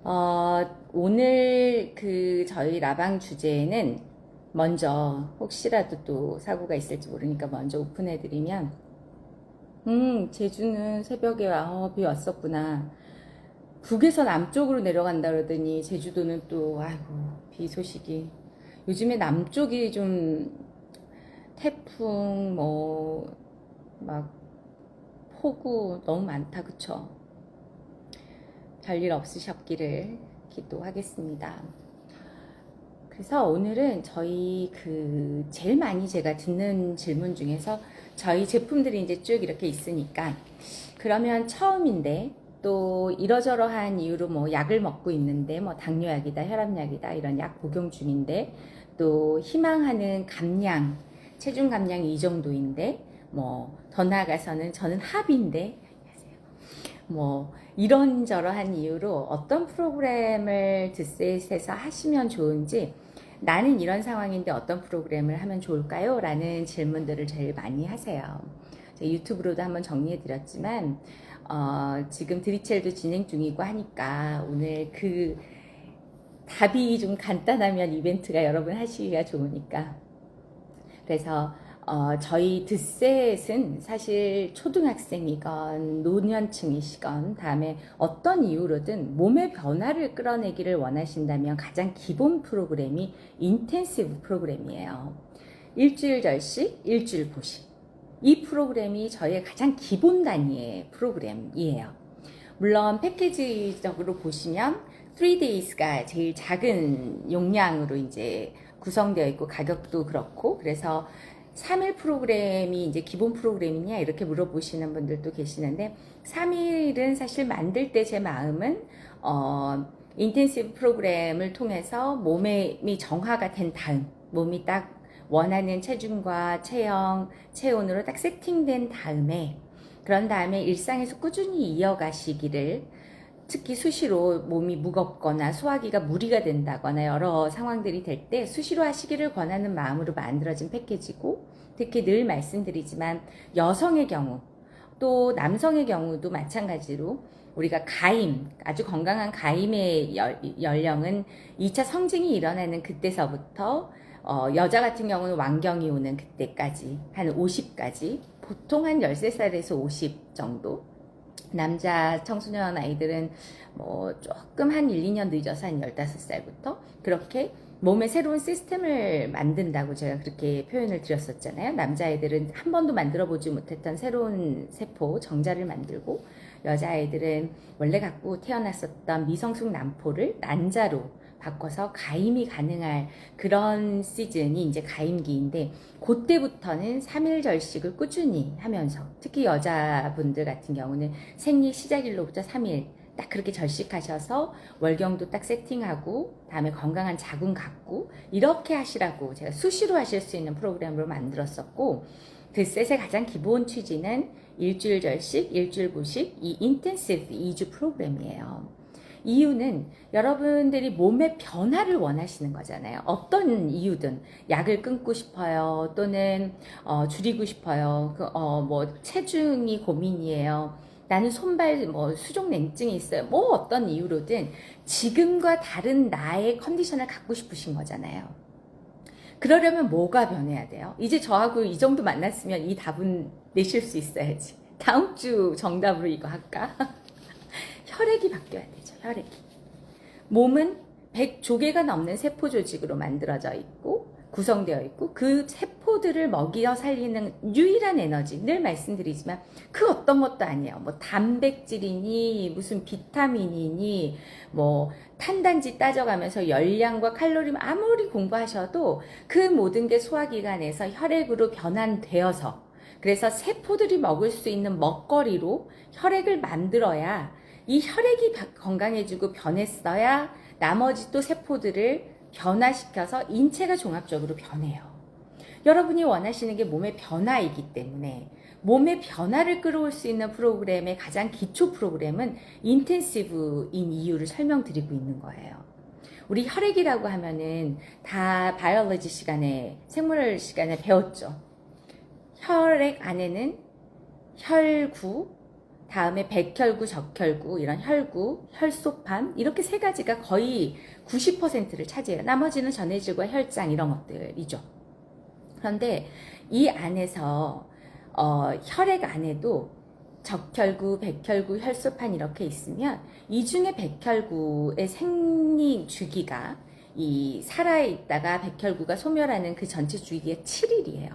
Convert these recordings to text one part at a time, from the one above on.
오늘 저희 라방 주제는 먼저 혹시라도 또 사고가 있을지 모르니까 먼저 오픈해드리면, 제주는 새벽에 비 왔었구나. 북에서 남쪽으로 내려간다 그러더니 제주도는 또, 아이고, 비 소식이. 요즘에 남쪽이 좀 태풍, 막 폭우 너무 많다, 그쵸? 별일 없으셨기를 기도하겠습니다. 그래서 오늘은 저희 제일 많이 제가 듣는 질문 중에서 저희 제품들이 이제 쭉 이렇게 있으니까 그러면 처음인데 또 이러저러한 이유로 뭐 약을 먹고 있는데 뭐 당뇨약이다, 혈압약이다 이런 약 복용 중인데 또 희망하는 감량, 체중 감량이 이 정도인데 뭐 더 나아가서는 저는 합인데 뭐 이런저러한 이유로 어떤 프로그램을 드셋에서 하시면 좋은지 나는 이런 상황인데 어떤 프로그램을 하면 좋을까요? 라는 질문들을 제일 많이 하세요. 유튜브로도 한번 정리해 드렸지만 지금 드리첼도 진행 중이고 하니까 오늘 답이 좀 간단하면 이벤트가 여러분 하시기가 좋으니까 그래서 저희 드셋은 사실 초등학생이건 노년층이시건 다음에 어떤 이유로든 몸의 변화를 끌어내기를 원하신다면 가장 기본 프로그램이 인텐시브 프로그램이에요. 일주일 절식, 일주일 보식. 이 프로그램이 저희의 가장 기본 단위의 프로그램이에요. 물론 패키지적으로 보시면 3days가 제일 작은 용량으로 이제 구성되어 있고 가격도 그렇고 그래서 3일 프로그램이 이제 기본 프로그램이냐 이렇게 물어보시는 분들도 계시는데 3일은 사실 만들 때 제 마음은 인텐시브 프로그램을 통해서 몸이 정화가 된 다음 몸이 딱 원하는 체중과 체형, 체온으로 딱 세팅된 다음에 그런 다음에 일상에서 꾸준히 이어가시기를 특히 수시로 몸이 무겁거나 소화기가 무리가 된다거나 여러 상황들이 될 때 수시로 하시기를 권하는 마음으로 만들어진 패키지고 특히 늘 말씀드리지만 여성의 경우 또 남성의 경우도 마찬가지로 우리가 가임, 아주 건강한 가임의 연령은 2차 성징이 일어나는 그때서부터 여자 같은 경우는 완경이 오는 그때까지 한 50까지 보통 한 13살에서 50 정도 남자 청소년 아이들은 뭐 조금 한 1, 2년 늦어서 한 15살부터 그렇게 몸에 새로운 시스템을 만든다고 제가 그렇게 표현을 드렸었잖아요. 남자아이들은 한 번도 만들어 보지 못했던 새로운 세포, 정자를 만들고 여자아이들은 원래 갖고 태어났었던 미성숙 난포를 난자로 바꿔서 가임이 가능할 그런 시즌이 이제 가임기인데 그때부터는 3일 절식을 꾸준히 하면서 특히 여자분들 같은 경우는 생리 시작일로부터 3일 딱 그렇게 절식하셔서 월경도 딱 세팅하고 다음에 건강한 자궁 갖고 이렇게 하시라고 제가 수시로 하실 수 있는 프로그램으로 만들었었고 드셋의 가장 기본 취지는 일주일 절식, 일주일 보식 이 인텐시브 2주 프로그램이에요. 이유는 여러분들이 몸의 변화를 원하시는 거잖아요. 어떤 이유든 약을 끊고 싶어요. 또는 줄이고 싶어요. 뭐 체중이 고민이에요. 나는 손발 수족 냉증이 있어요. 뭐 어떤 이유로든 지금과 다른 나의 컨디션을 갖고 싶으신 거잖아요. 그러려면 뭐가 변해야 돼요? 이제 저하고 이 정도 만났으면 이 답은 내실 수 있어야지. 다음 주 정답으로 이거 할까? 혈액이 바뀌어야 되죠. 혈액이. 몸은 100조개가 넘는 세포 조직으로 만들어져 있고 구성되어 있고 그 세포들을 먹여 살리는 유일한 에너지 늘 말씀드리지만 그 어떤 것도 아니에요. 뭐 단백질이니 무슨 비타민이니 뭐 탄단지 따져가면서 열량과 칼로리 아무리 공부하셔도 그 모든 게 소화기관에서 혈액으로 변환되어서 그래서 세포들이 먹을 수 있는 먹거리로 혈액을 만들어야 이 혈액이 건강해지고 변했어야 나머지 또 세포들을 변화시켜서 인체가 종합적으로 변해요. 여러분이 원하시는 게 몸의 변화이기 때문에 몸의 변화를 끌어올 수 있는 프로그램의 가장 기초 프로그램은 인텐시브인 이유를 설명드리고 있는 거예요. 우리 혈액이라고 하면은 다 바이올로지 시간에 생물 시간에 배웠죠. 혈액 안에는 혈구 다음에 백혈구, 적혈구, 이런 혈구, 혈소판 이렇게 세 가지가 거의 90%를 차지해요. 나머지는 전해질과 혈장 이런 것들이죠. 그런데 이 안에서 혈액 안에도 적혈구, 백혈구, 혈소판 이렇게 있으면 이 중에 백혈구의 생리 주기가 이 살아있다가 백혈구가 소멸하는 그 전체 주기가 7일이에요.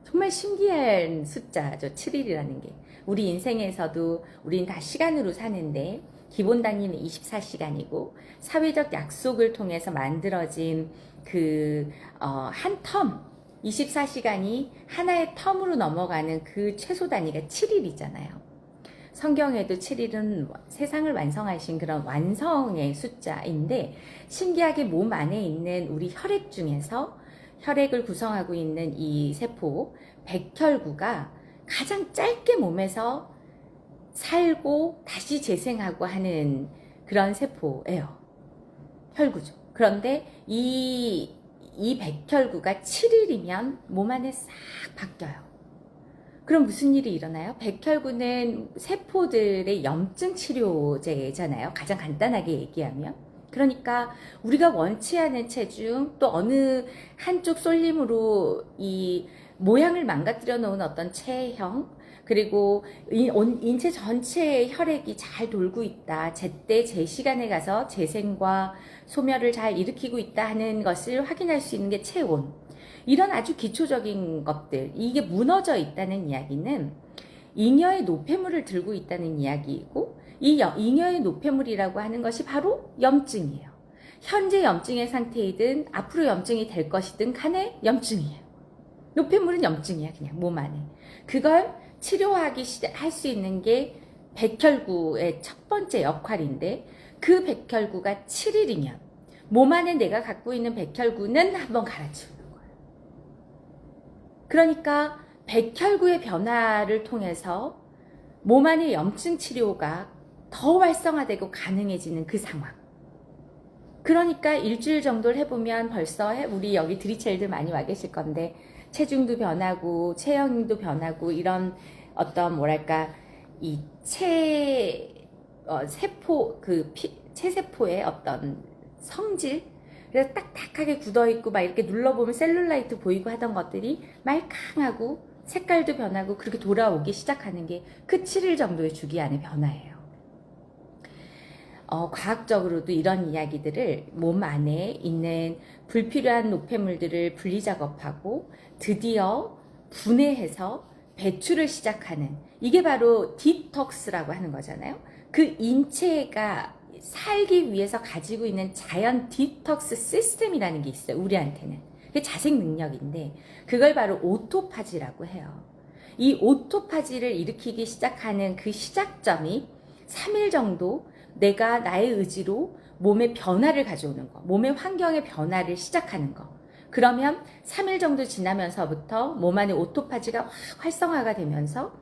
정말 신기한 숫자죠. 7일이라는 게. 우리 인생에서도 우린 다 시간으로 사는데 기본 단위는 24시간이고 사회적 약속을 통해서 만들어진 그 한 텀 24시간이 하나의 텀으로 넘어가는 그 최소 단위가 7일이잖아요. 성경에도 7일은 세상을 완성하신 그런 완성의 숫자인데 신기하게 몸 안에 있는 우리 혈액 중에서 혈액을 구성하고 있는 이 세포 백혈구가 가장 짧게 몸에서 살고 다시 재생하고 하는 그런 세포예요. 혈구죠. 그런데 이 백혈구가 7일이면 몸 안에 싹 바뀌어요. 그럼 무슨 일이 일어나요? 백혈구는 세포들의 염증 치료제잖아요. 가장 간단하게 얘기하면. 그러니까 우리가 원치 않은 체중 또 어느 한쪽 쏠림으로 이 모양을 망가뜨려 놓은 어떤 체형 그리고 인체 전체의 혈액이 잘 돌고 있다. 제때 제 시간에 가서 재생과 소멸을 잘 일으키고 있다 하는 것을 확인할 수 있는 게 체온. 이런 아주 기초적인 것들, 이게 무너져 있다는 이야기는 잉여의 노폐물을 들고 있다는 이야기이고 이 잉여의 노폐물이라고 하는 것이 바로 염증이에요. 현재 염증의 상태이든 앞으로 염증이 될 것이든 간에 염증이에요. 노폐물은 염증이야. 그냥 몸 안에. 그걸 치료하기 할 수 있는 게 백혈구의 첫 번째 역할인데 그 백혈구가 7일이면 몸 안에 내가 갖고 있는 백혈구는 한번 갈아치우는 거예요. 그러니까 백혈구의 변화를 통해서 몸 안의 염증 치료가 더 활성화되고 가능해지는 그 상황. 그러니까 일주일 정도를 해보면 벌써 우리 여기 드리첼들 많이 와 계실 건데 체중도 변하고 체형도 변하고 이런 어떤 뭐랄까 이 세포 체세포의 어떤 성질 그래서 딱딱하게 굳어있고 막 이렇게 눌러보면 셀룰라이트 보이고 하던 것들이 말캉하고 색깔도 변하고 그렇게 돌아오기 시작하는 게 그 7일 정도의 주기 안의 변화예요. 과학적으로도 이런 이야기들을 몸 안에 있는 불필요한 노폐물들을 분리 작업하고 드디어 분해해서 배출을 시작하는 이게 바로 디톡스라고 하는 거잖아요. 그 인체가 살기 위해서 가지고 있는 자연 디톡스 시스템이라는 게 있어요. 우리한테는. 그게 자생 능력인데 그걸 바로 오토파지라고 해요. 이 오토파지를 일으키기 시작하는 그 시작점이 3일 정도 내가 나의 의지로 몸의 변화를 가져오는 거, 몸의 환경의 변화를 시작하는 거. 그러면 3일 정도 지나면서부터 몸 안에 오토파지가 확 활성화가 되면서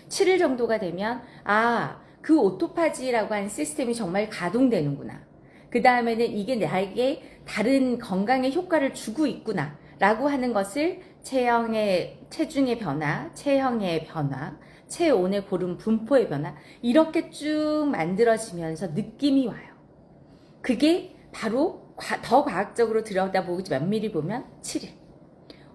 7일 정도가 되면 그 오토파지라고 하는 시스템이 정말 가동되는구나. 그 다음에는 이게 나에게 다른 건강의 효과를 주고 있구나 라고 하는 것을 체중의 변화, 체형의 변화, 체온의 고름 분포의 변화 이렇게 쭉 만들어지면서 느낌이 와요. 그게 바로 더 과학적으로 들여다보고 면밀히 보면 7일.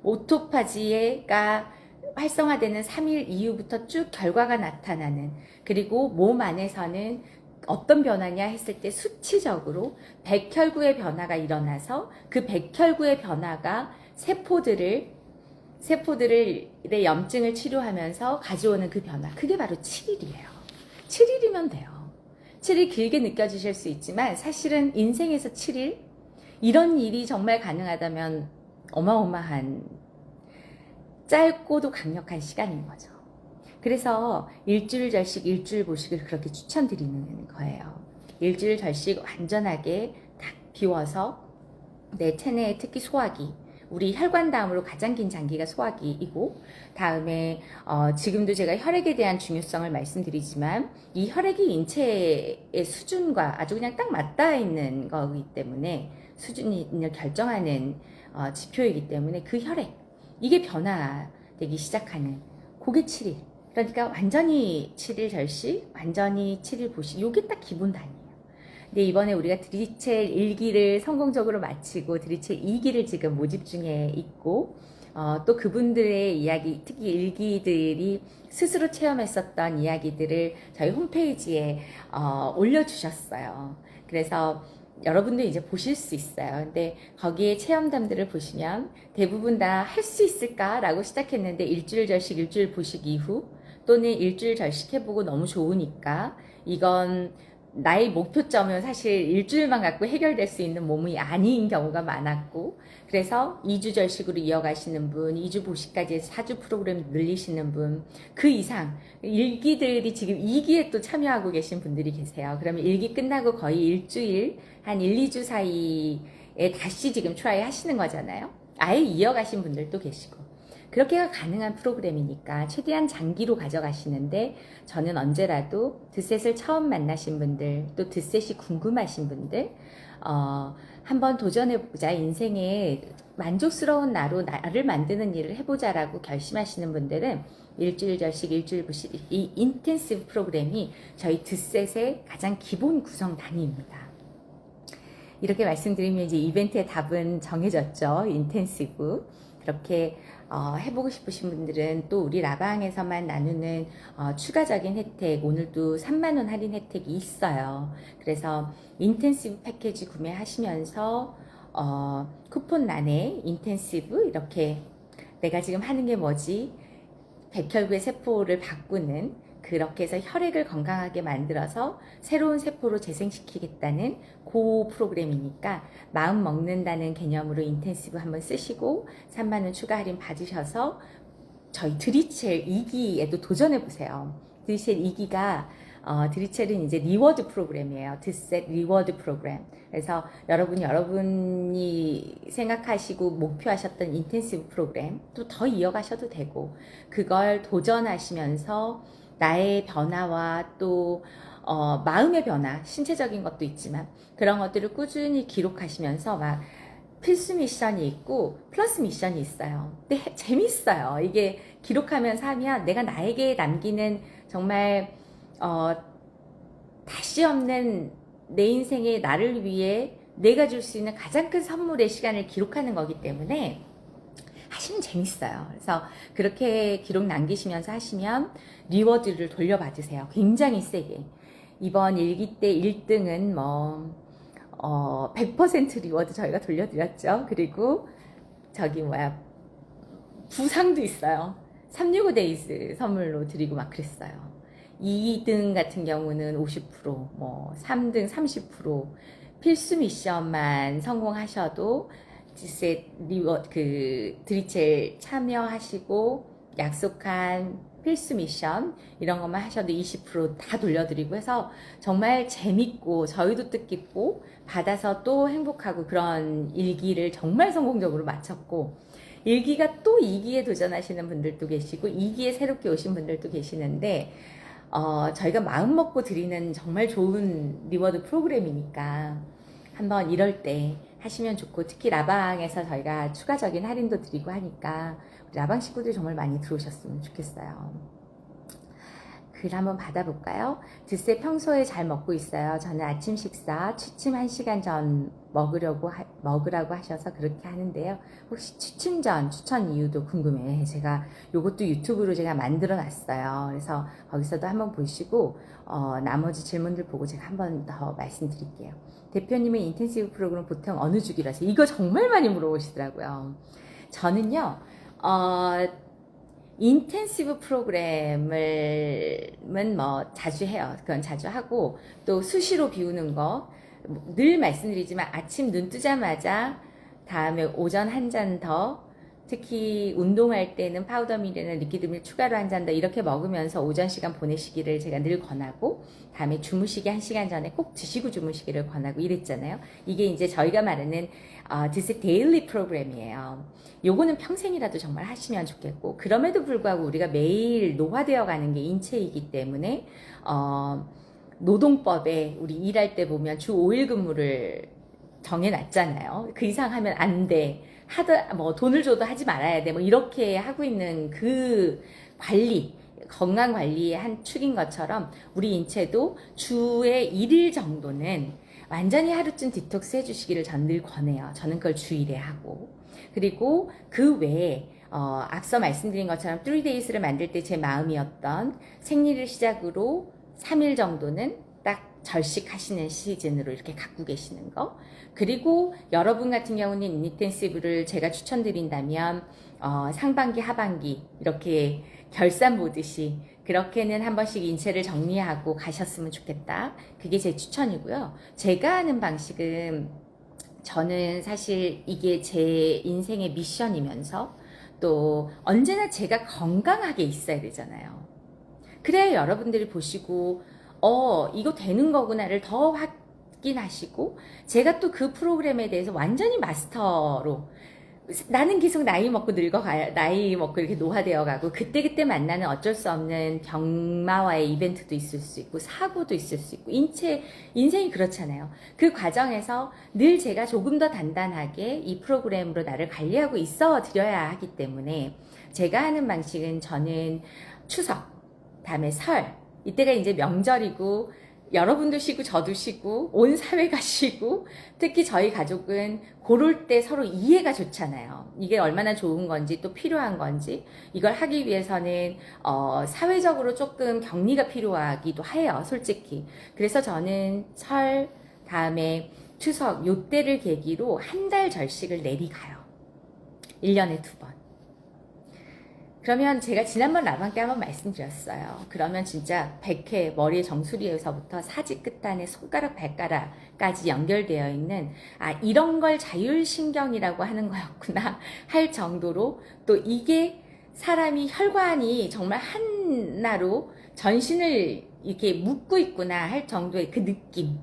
오토파지가 활성화되는 3일 이후부터 쭉 결과가 나타나는 그리고 몸 안에서는 어떤 변화냐 했을 때 수치적으로 백혈구의 변화가 일어나서 그 백혈구의 변화가 세포들의 염증을 치료하면서 가져오는 그 변화 그게 바로 7일이에요. 7일이면 돼요. 7일 길게 느껴지실 수 있지만 사실은 인생에서 7일 이런 일이 정말 가능하다면 어마어마한 짧고도 강력한 시간인 거죠. 그래서 일주일 절식, 일주일 보식을 그렇게 추천드리는 거예요. 일주일 절식 완전하게 딱 비워서 내 체내에 특히 소화기 우리 혈관 다음으로 가장 긴 장기가 소화기이고 다음에 지금도 제가 혈액에 대한 중요성을 말씀드리지만 이 혈액이 인체의 수준과 아주 그냥 딱 맞닿아 있는 거기 때문에 수준을 결정하는 지표이기 때문에 그 혈액 이게 변화되기 시작하는 그게 7일 그러니까 완전히 7일 절식, 완전히 7일 보식, 요게 딱 기본 단위예요. 근데 이번에 우리가 드리첼 1기를 성공적으로 마치고 드리첼 2기를 지금 모집 중에 있고, 또 그분들의 이야기, 특히 일기들이 스스로 체험했었던 이야기들을 저희 홈페이지에 올려주셨어요. 그래서 여러분도 이제 보실 수 있어요. 근데 거기에 체험담들을 보시면 대부분 다 할 수 있을까라고 시작했는데 일주일 절식, 일주일 보식 이후 또는 일주일 절식 해보고 너무 좋으니까 이건 나의 목표점은 사실 일주일만 갖고 해결될 수 있는 몸이 아닌 경우가 많았고, 그래서 2주 절식으로 이어가시는 분, 2주 보식까지 해서 4주 프로그램 늘리시는 분, 그 이상 일기들이 지금 2기에 또 참여하고 계신 분들이 계세요. 그러면 1기 끝나고 거의 일주일, 한 1, 2주 사이에 다시 지금 트라이 하시는 거잖아요. 아예 이어가신 분들도 계시고. 그렇게가 가능한 프로그램이니까 최대한 장기로 가져가시는데, 저는 언제라도 드셋을 처음 만나신 분들, 또 드셋이 궁금하신 분들, 한번 도전해보자, 인생에 만족스러운 나로 나를 만드는 일을 해보자라고 결심하시는 분들은 일주일 절식, 일주일 보식, 이 인텐시브 프로그램이 저희 드셋의 가장 기본 구성 단위입니다. 이렇게 말씀드리면 이제 이벤트의 답은 정해졌죠. 인텐시브. 그렇게 해보고 싶으신 분들은 또 우리 라방에서만 나누는 추가적인 혜택, 오늘도 3만원 할인 혜택이 있어요. 그래서 인텐시브 패키지 구매하시면서 쿠폰란에 인텐시브 이렇게 내가 지금 하는 게 뭐지? 백혈구의 세포를 바꾸는, 그렇게 해서 혈액을 건강하게 만들어서 새로운 세포로 재생시키겠다는 그 프로그램이니까 마음 먹는다는 개념으로 인텐시브 한번 쓰시고 3만원 추가 할인 받으셔서 저희 드리첼 2기에도 도전해보세요. 드리첼 2기가 드리첼은 이제 리워드 프로그램이에요. 드셋 리워드 프로그램. 그래서 여러분이 생각하시고 목표하셨던 인텐시브 프로그램 또 더 이어가셔도 되고, 그걸 도전하시면서 나의 변화와 또 마음의 변화, 신체적인 것도 있지만 그런 것들을 꾸준히 기록하시면서 막 필수 미션이 있고 플러스 미션이 있어요. 근데 재밌어요. 이게 기록하면서 하면 내가 나에게 남기는 정말 다시 없는 내 인생의 나를 위해 내가 줄 수 있는 가장 큰 선물의 시간을 기록하는 거기 때문에 하시면 재밌어요. 그래서 그렇게 기록 남기시면서 하시면 리워드를 돌려받으세요. 굉장히 세게. 이번 일기 때 1등은 100% 리워드 저희가 돌려드렸죠. 그리고 부상도 있어요. 365데이즈 선물로 드리고 막 그랬어요. 2등 같은 경우는 50%, 3등 30%, 필수 미션만 성공하셔도 드리첼 참여하시고 약속한 필수 미션 이런 것만 하셔도 20%다 돌려드리고 해서 정말 재밌고 저희도 뜻깊고 받아서 또 행복하고 그런 일기를 정말 성공적으로 마쳤고, 1기가 또 2기에 도전하시는 분들도 계시고 2기에 새롭게 오신 분들도 계시는데 저희가 마음 먹고 드리는 정말 좋은 리워드 프로그램이니까 한번 이럴 때 하시면 좋고, 특히 라방에서 저희가 추가적인 할인도 드리고 하니까 우리 라방 식구들이 정말 많이 들어오셨으면 좋겠어요. 글 한번 받아볼까요? 드세 평소에 잘 먹고 있어요. 저는 아침 식사 취침 1시간 전 먹으라고 하셔서 그렇게 하는데요. 혹시 취침 전 추천 이유도 궁금해. 제가 요것도 유튜브로 제가 만들어 놨어요. 그래서 거기서도 한번 보시고 나머지 질문들 보고 제가 한번 더 말씀드릴게요. 대표님은 인텐시브 프로그램 보통 어느 주기로 하세요? 이거 정말 많이 물어보시더라고요. 저는요, 인텐시브 프로그램을 자주 해요. 그건 자주 하고, 또 수시로 비우는 거 늘 말씀드리지만 아침 눈 뜨자마자 다음에 오전 한 잔 더, 특히 운동할 때는 파우더밀이나 리퀴드밀 추가로 한 잔 더 이렇게 먹으면서 오전 시간 보내시기를 제가 늘 권하고, 다음에 주무시기 1시간 전에 꼭 드시고 주무시기를 권하고 이랬잖아요. 이게 이제 저희가 말하는 드스 데일리 프로그램이에요. 요거는 평생이라도 정말 하시면 좋겠고, 그럼에도 불구하고 우리가 매일 노화되어 가는 게 인체이기 때문에 노동법에 우리 일할 때 보면 주 5일 근무를 정해놨잖아요. 그 이상 하면 안 돼. 돈을 줘도 하지 말아야 돼. 이렇게 하고 있는 그 관리, 건강 관리의 한 축인 것처럼 우리 인체도 주에 1일 정도는 완전히 하루쯤 디톡스 해주시기를 전 늘 권해요. 저는 그걸 주 1회 하고. 그리고 그 외에 앞서 말씀드린 것처럼 3days를 만들 때 제 마음이었던 생리를 시작으로 3일 정도는 딱 절식하시는 시즌으로 이렇게 갖고 계시는 거. 그리고 여러분 같은 경우는 인텐시브를 제가 추천드린다면 상반기 하반기 이렇게 결산 보듯이 그렇게는 한 번씩 인체를 정리하고 가셨으면 좋겠다. 그게 제 추천이고요. 제가 하는 방식은 저는 사실 이게 제 인생의 미션이면서 또 언제나 제가 건강하게 있어야 되잖아요. 그래야 여러분들이 보시고 이거 되는 거구나를 더 확인하시고 제가 또 그 프로그램에 대해서 완전히 마스터로 나는 계속 나이 먹고 늙어가요. 나이 먹고 이렇게 노화되어 가고 그때그때 만나는 어쩔 수 없는 병마와의 이벤트도 있을 수 있고 사고도 있을 수 있고 인생이 그렇잖아요. 그 과정에서 늘 제가 조금 더 단단하게 이 프로그램으로 나를 관리하고 있어 드려야 하기 때문에 제가 하는 방식은 저는 추석, 다음에 설, 이때가 이제 명절이고 여러분도 쉬고 저도 쉬고 온 사회가 쉬고 특히 저희 가족은 그럴 때 서로 이해가 좋잖아요. 이게 얼마나 좋은 건지 또 필요한 건지 이걸 하기 위해서는 사회적으로 조금 격리가 필요하기도 해요. 솔직히. 그래서 저는 설 다음에 추석 요때를 계기로 한 달 절식을 내리가요. 1년에 2번. 그러면 제가 지난번 라방 때 한번 말씀드렸어요. 그러면 진짜 100회 머리의 정수리에서부터 사지 끝단에 손가락 발가락까지 연결되어 있는 이런 걸 자율신경이라고 하는 거였구나 할 정도로 또 이게 사람이 혈관이 정말 하나로 전신을 이렇게 묶고 있구나 할 정도의 그 느낌.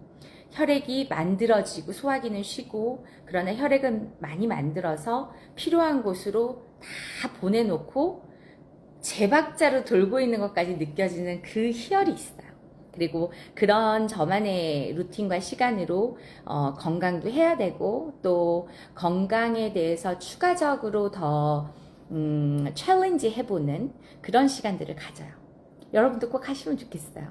혈액이 만들어지고 소화기는 쉬고 그러나 혈액은 많이 만들어서 필요한 곳으로 다 보내놓고 제 박자로 돌고 있는 것까지 느껴지는 그 희열이 있어요. 그리고 그런 저만의 루틴과 시간으로 건강도 해야 되고 또 건강에 대해서 추가적으로 더 챌린지 해보는 그런 시간들을 가져요. 여러분도 꼭 하시면 좋겠어요.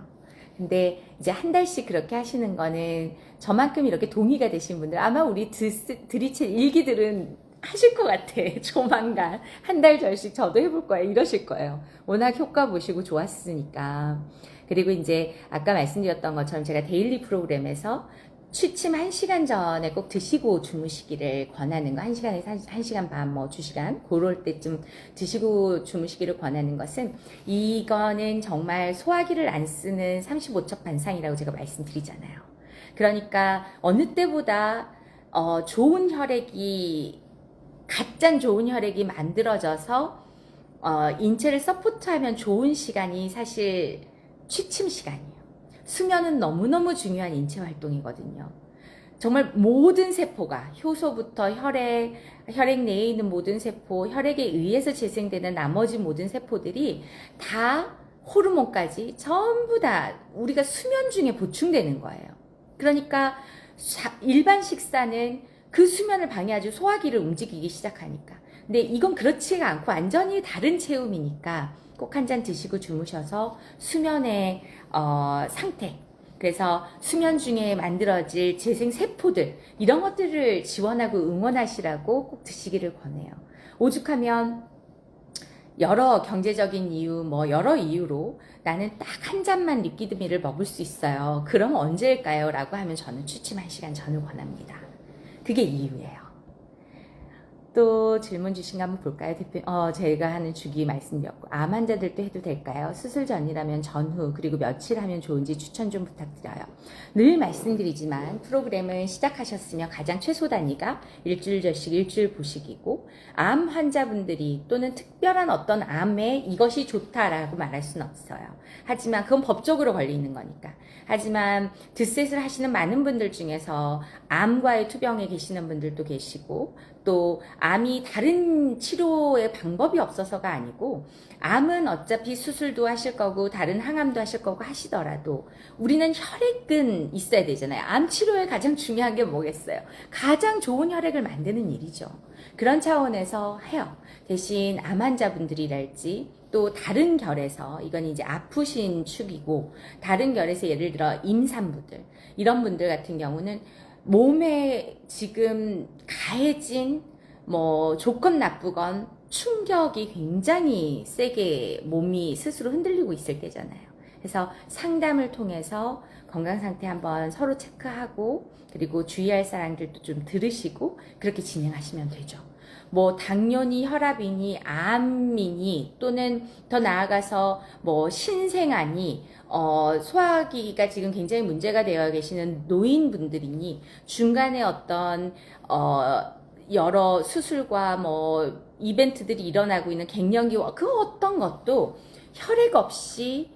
근데 이제 한 달씩 그렇게 하시는 거는 저만큼 이렇게 동의가 되신 분들 아마 우리 드리첼 일기들은 하실 것 같아. 조만간 한 달 절씩 저도 해볼 거예요. 이러실 거예요. 워낙 효과 보시고 좋았으니까. 그리고 이제 아까 말씀드렸던 것처럼 제가 데일리 프로그램에서 취침 1시간 전에 꼭 드시고 주무시기를 권하는 거 1시간에서 1시간 반, 2시간 그럴 때쯤 드시고 주무시기를 권하는 것은 이거는 정말 소화기를 안 쓰는 35첩 반상이라고 제가 말씀드리잖아요. 그러니까 어느 때보다 좋은 혈액이 가장 좋은 혈액이 만들어져서 인체를 서포트하면 좋은 시간이 사실 취침 시간이에요. 수면은 너무너무 중요한 인체 활동이거든요. 정말 모든 세포가 효소부터 혈액 내에 있는 모든 세포, 혈액에 의해서 재생되는 나머지 모든 세포들이 다 호르몬까지 전부 다 우리가 수면 중에 보충되는 거예요. 그러니까 일반 식사는 그 수면을 방해하죠. 소화기를 움직이기 시작하니까. 근데 이건 그렇지가 않고 완전히 다른 체험이니까 꼭 한 잔 드시고 주무셔서 수면의 상태, 그래서 수면 중에 만들어질 재생세포들 이런 것들을 지원하고 응원하시라고 꼭 드시기를 권해요. 오죽하면 여러 경제적인 이유, 여러 이유로 나는 딱 한 잔만 리퀴드밀을 먹을 수 있어요. 그럼 언제일까요? 라고 하면 저는 취침 1시간 전을 권합니다. 그게 이유예요. 또 질문 주신 거 한번 볼까요? 대표, 제가 하는 주기 말씀드렸고, 암 환자들도 해도 될까요? 수술 전이라면 전후, 그리고 며칠 하면 좋은지 추천 좀 부탁드려요. 늘 말씀드리지만 프로그램을 시작하셨으면 가장 최소 단위가 일주일 절식, 일주일 보식이고, 암 환자분들이 또는 특별한 어떤 암에 이것이 좋다라고 말할 수는 없어요. 하지만 그건 법적으로 걸리는 거니까. 하지만 드셋을 하시는 많은 분들 중에서 암과의 투병에 계시는 분들도 계시고 또 암이 다른 치료의 방법이 없어서가 아니고 암은 어차피 수술도 하실 거고 다른 항암도 하실 거고 하시더라도 우리는 혈액은 있어야 되잖아요. 암 치료에 가장 중요한 게 뭐겠어요? 가장 좋은 혈액을 만드는 일이죠. 그런 차원에서 해요. 대신 암 환자분들이랄지 또 다른 결에서, 이건 이제 아프신 축이고, 다른 결에서 예를 들어 임산부들, 이런 분들 같은 경우는 몸에 지금 가해진 뭐 조건 나쁘건 충격이 굉장히 세게 몸이 스스로 흔들리고 있을 때잖아요. 그래서 상담을 통해서 건강 상태 한번 서로 체크하고, 그리고 주의할 사람들도 좀 들으시고 그렇게 진행하시면 되죠. 뭐 당뇨니 혈압이니 암이니 또는 더 나아가서 뭐 신생아니 소화기가 지금 굉장히 문제가 되어 계시는 노인분들이니 중간에 어떤 여러 수술과 뭐 이벤트들이 일어나고 있는 갱년기와 그 어떤 것도 혈액 없이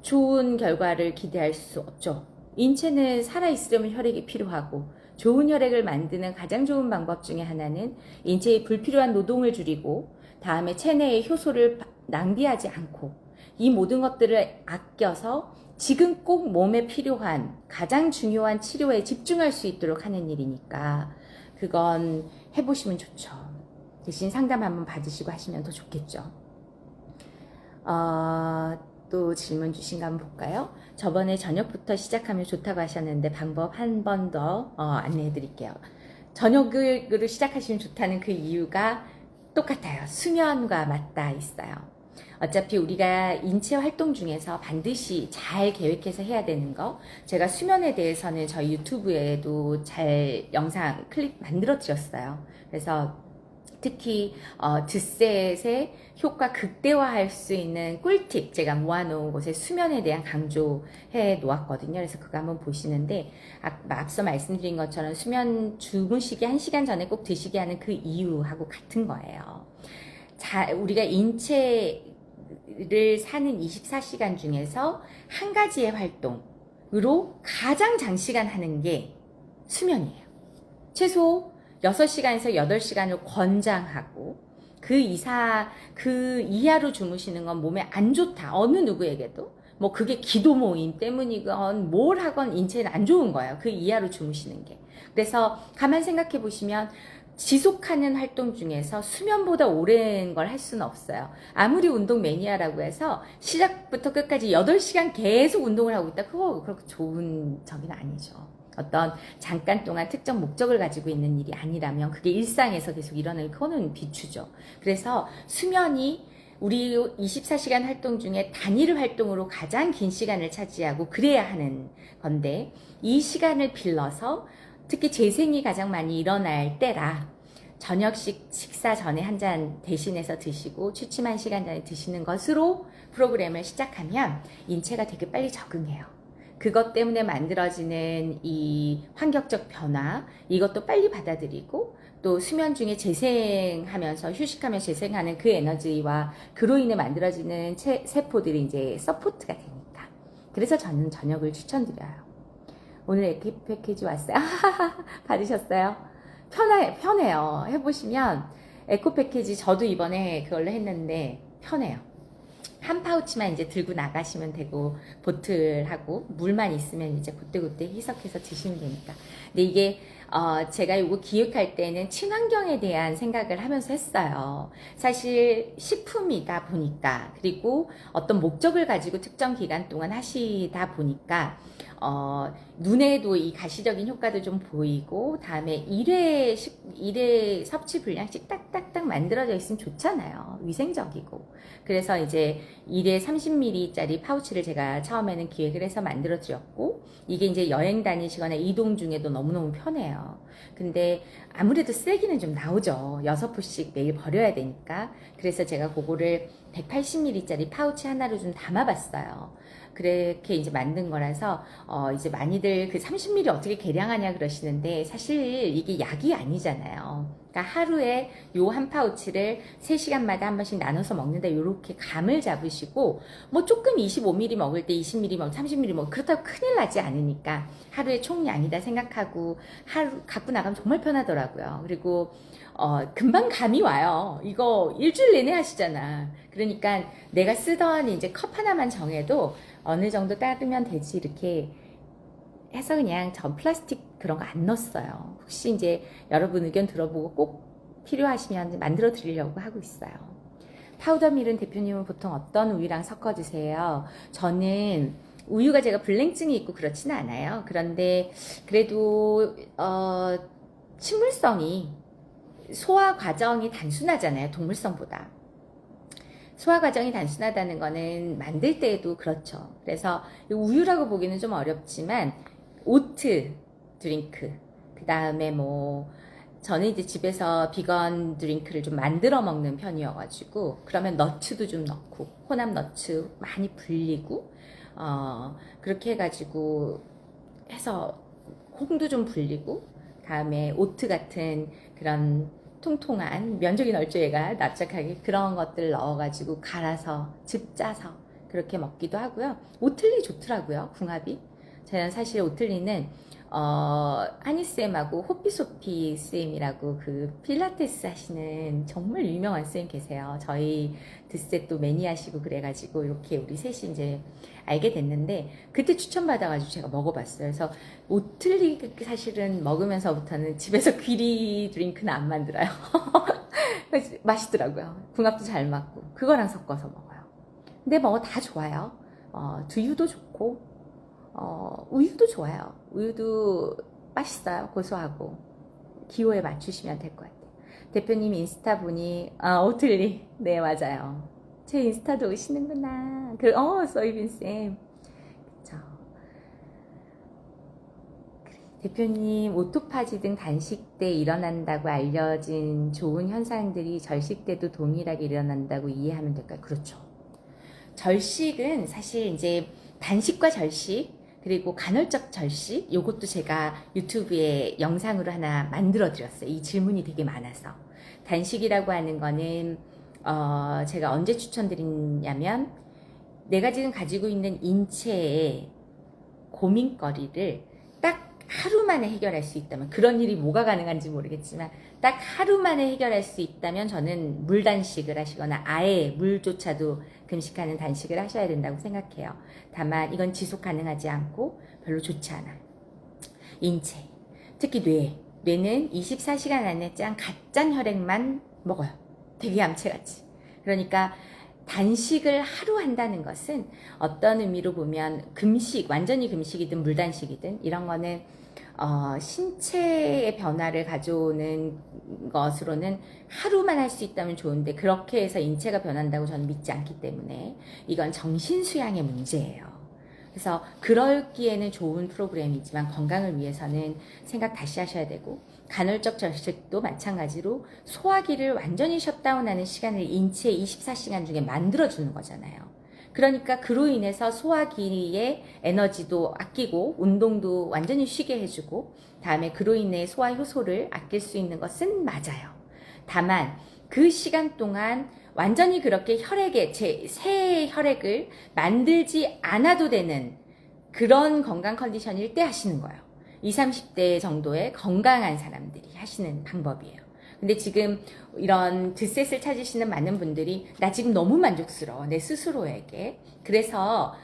좋은 결과를 기대할 수 없죠. 인체는 살아있으려면 혈액이 필요하고, 좋은 혈액을 만드는 가장 좋은 방법 중에 하나는 인체의 불필요한 노동을 줄이고, 다음에 체내의 효소를 낭비하지 않고, 이 모든 것들을 아껴서 지금 꼭 몸에 필요한 가장 중요한 치료에 집중할 수 있도록 하는 일이니까 그건 해보시면 좋죠. 대신 상담 한번 받으시고 하시면 더 좋겠죠. 또 질문 주신 거 한번 볼까요? 저번에 저녁부터 시작하면 좋다고 하셨는데 방법 한 번 더 안내해 드릴게요. 저녁으로 시작하시면 좋다는 그 이유가 똑같아요. 수면과 맞닿아 있어요. 어차피 우리가 인체 활동 중에서 반드시 잘 계획해서 해야 되는 거, 제가 수면에 대해서는 저희 유튜브에도 잘 영상 클립 만들어 드렸어요. 그래서 특히 드셋의 효과 극대화할 수 있는 꿀팁 제가 모아놓은 곳에 수면에 대한 강조해 놓았거든요. 그래서 그거 한번 보시는데, 앞서 말씀드린 것처럼 수면 주무시기 1시간 전에 꼭 드시게 하는 그 이유하고 같은 거예요. 우리가 인체를 사는 24시간 중에서 한 가지의 활동으로 가장 장시간 하는 게 수면이에요. 최소 6시간에서 8시간을 권장하고, 그 이하로 주무시는 건 몸에 안 좋다. 어느 누구에게도. 뭐 그게 기도 모임 때문이건 뭘 하건 인체는 안 좋은 거예요. 그 이하로 주무시는 게. 그래서 가만 생각해 보시면 지속하는 활동 중에서 수면보다 오랜 걸 할 수는 없어요. 아무리 운동 매니아라고 해서 시작부터 끝까지 8시간 계속 운동을 하고 있다. 그거 그렇게 좋은 적은 아니죠. 어떤 잠깐 동안 특정 목적을 가지고 있는 일이 아니라면 그게 일상에서 계속 일어나는, 그거는 비추죠. 그래서 수면이 우리 24시간 활동 중에 단일 활동으로 가장 긴 시간을 차지하고 그래야 하는 건데, 이 시간을 빌려서 특히 재생이 가장 많이 일어날 때라 저녁 식사 전에 한 잔 대신해서 드시고 취침 1시간 전에 드시는 것으로 프로그램을 시작하면 인체가 되게 빨리 적응해요. 그것 때문에 만들어지는 이 환경적 변화, 이것도 빨리 받아들이고, 또 수면 중에 재생하면서 휴식하며 재생하는 그 에너지와 그로 인해 만들어지는 세포들이 이제 서포트가 되니까. 그래서 저는 저녁을 추천드려요. 오늘 에키 패키지 왔어요. 받으셨어요? 편해요. 해보시면 에코 패키지 저도 이번에 그걸로 했는데 편해요. 한 파우치만 이제 들고 나가시면 되고, 보틀하고 물만 있으면 이제 그때그때 희석해서 드시면 되니까. 근데 이게 제가 이거 기획할 때는 친환경에 대한 생각을 하면서 했어요. 사실 식품이다 보니까, 그리고 어떤 목적을 가지고 특정 기간 동안 하시다 보니까 눈에도 이 가시적인 효과도 좀 보이고, 다음에 일회 섭취 분량씩 딱딱딱 만들어져 있으면 좋잖아요. 위생적이고. 그래서 이제 1회 30ml짜리 파우치를 제가 처음에는 기획을 해서 만들어 드렸고, 이게 이제 여행 다니시거나 이동 중에도 너무너무 편해요. 근데 아무래도 쓰레기는 좀 나오죠. 6포씩 매일 버려야 되니까. 그래서 제가 그거를 180ml짜리 파우치 하나로 좀 담아봤어요. 그렇게 이제 만든 거라서 이제 많이들 그 30ml 어떻게 계량하냐 그러시는데, 사실 이게 약이 아니잖아요. 그러니까 하루에 요 한 파우치를 3시간마다 한 번씩 나눠서 먹는다, 요렇게 감을 잡으시고, 뭐 조금 25ml 먹을 때 20ml 먹, 30ml 먹, 그렇다고 큰일 나지 않으니까 하루에 총량이다 생각하고 하루 갖고 나가면 정말 편하더라고요. 그리고 금방 감이 와요. 이거 일주일 내내 하시잖아. 그러니까 내가 쓰던 이제 컵 하나만 정해도 어느 정도 따르면 되지, 이렇게 해서 그냥 전 플라스틱 그런 거 안 넣었어요. 혹시 이제 여러분 의견 들어보고 꼭 필요하시면 만들어 드리려고 하고 있어요. 파우더밀은 대표님은 보통 어떤 우유랑 섞어 드세요? 저는 우유가 제가 불냉증이 있고 그렇지는 않아요. 그런데 그래도 식물성이 소화 과정이 단순하잖아요. 동물성보다. 소화 과정이 단순하다는 거는 만들 때에도 그렇죠. 그래서 우유라고 보기는 좀 어렵지만 오트 드링크, 그 다음에 뭐 저는 이제 집에서 비건 드링크를 좀 만들어 먹는 편이어가지고 그러면 너츠도 좀 넣고 혼합 너츠 많이 불리고 그렇게 해가지고 해서 홍도 좀 불리고 다음에 오트 같은 그런 통통한 면적이 넓죠 얘가 납작하게 그런 것들 넣어가지고 갈아서 즙 짜서 그렇게 먹기도 하고요. 오틀리 좋더라고요 궁합이. 저는 사실 오틀리는 하니쌤하고 호피소피 쌤이라고 그 필라테스 하시는 정말 유명한 쌤 계세요. 저희 드세 또 매니아시고 그래가지고 이렇게 우리 셋이 이제 알게 됐는데 그때 추천받아가지고 제가 먹어봤어요. 그래서 오틀리 사실은 먹으면서부터는 집에서 귀리 드링크는 안 만들어요. 맛있더라고요. 궁합도 잘 맞고 그거랑 섞어서 먹어요. 근데 뭐 다 좋아요. 두유도 좋고 우유도 좋아요. 우유도 맛있어요. 고소하고 기호에 맞추시면 될 것 같아요. 대표님 인스타 보니 오틀리 네 맞아요. 제 인스타도 오시는구나. 소이빈쌤 대표님 오토파지 등 단식 때 일어난다고 알려진 좋은 현상들이 절식 때도 동일하게 일어난다고 이해하면 될까요? 그렇죠. 절식은 사실 이제 단식과 절식 그리고 간헐적 절식 요것도 제가 유튜브에 영상으로 하나 만들어 드렸어요. 이 질문이 되게 많아서. 단식이라고 하는 거는 제가 언제 추천드리냐면 내가 지금 가지고 있는 인체의 고민거리를 딱 하루 만에 해결할 수 있다면 그런 일이 뭐가 가능한지 모르겠지만 딱 하루 만에 해결할 수 있다면 저는 물 단식을 하시거나 아예 물조차도 금식하는 단식을 하셔야 된다고 생각해요. 다만 이건 지속 가능하지 않고 별로 좋지 않아. 인체, 특히 뇌는 24시간 안에 짠 갓짠 혈액만 먹어요. 되게 얌체같이. 그러니까 단식을 하루 한다는 것은 어떤 의미로 보면 금식, 완전히 금식이든 물단식이든 이런 거는 신체의 변화를 가져오는 것으로는 하루만 할 수 있다면 좋은데 그렇게 해서 인체가 변한다고 저는 믿지 않기 때문에 이건 정신 수양의 문제예요. 그래서 그럴기에는 좋은 프로그램이지만 건강을 위해서는 생각 다시 하셔야 되고 간헐적 절식도 마찬가지로 소화기를 완전히 셧다운하는 시간을 인체 24시간 중에 만들어주는 거잖아요. 그러니까 그로 인해서 소화기의 에너지도 아끼고 운동도 완전히 쉬게 해주고 다음에 그로 인해 소화 효소를 아낄 수 있는 것은 맞아요. 다만 그 시간 동안 완전히 그렇게 새 혈액을 만들지 않아도 되는 그런 건강 컨디션일 때 하시는 거예요. 20, 30대 정도의 건강한 사람들이 하시는 방법이에요. 근데 지금 이런 드셋을 찾으시는 많은 분들이 나 지금 너무 만족스러워 내 스스로에게 그래서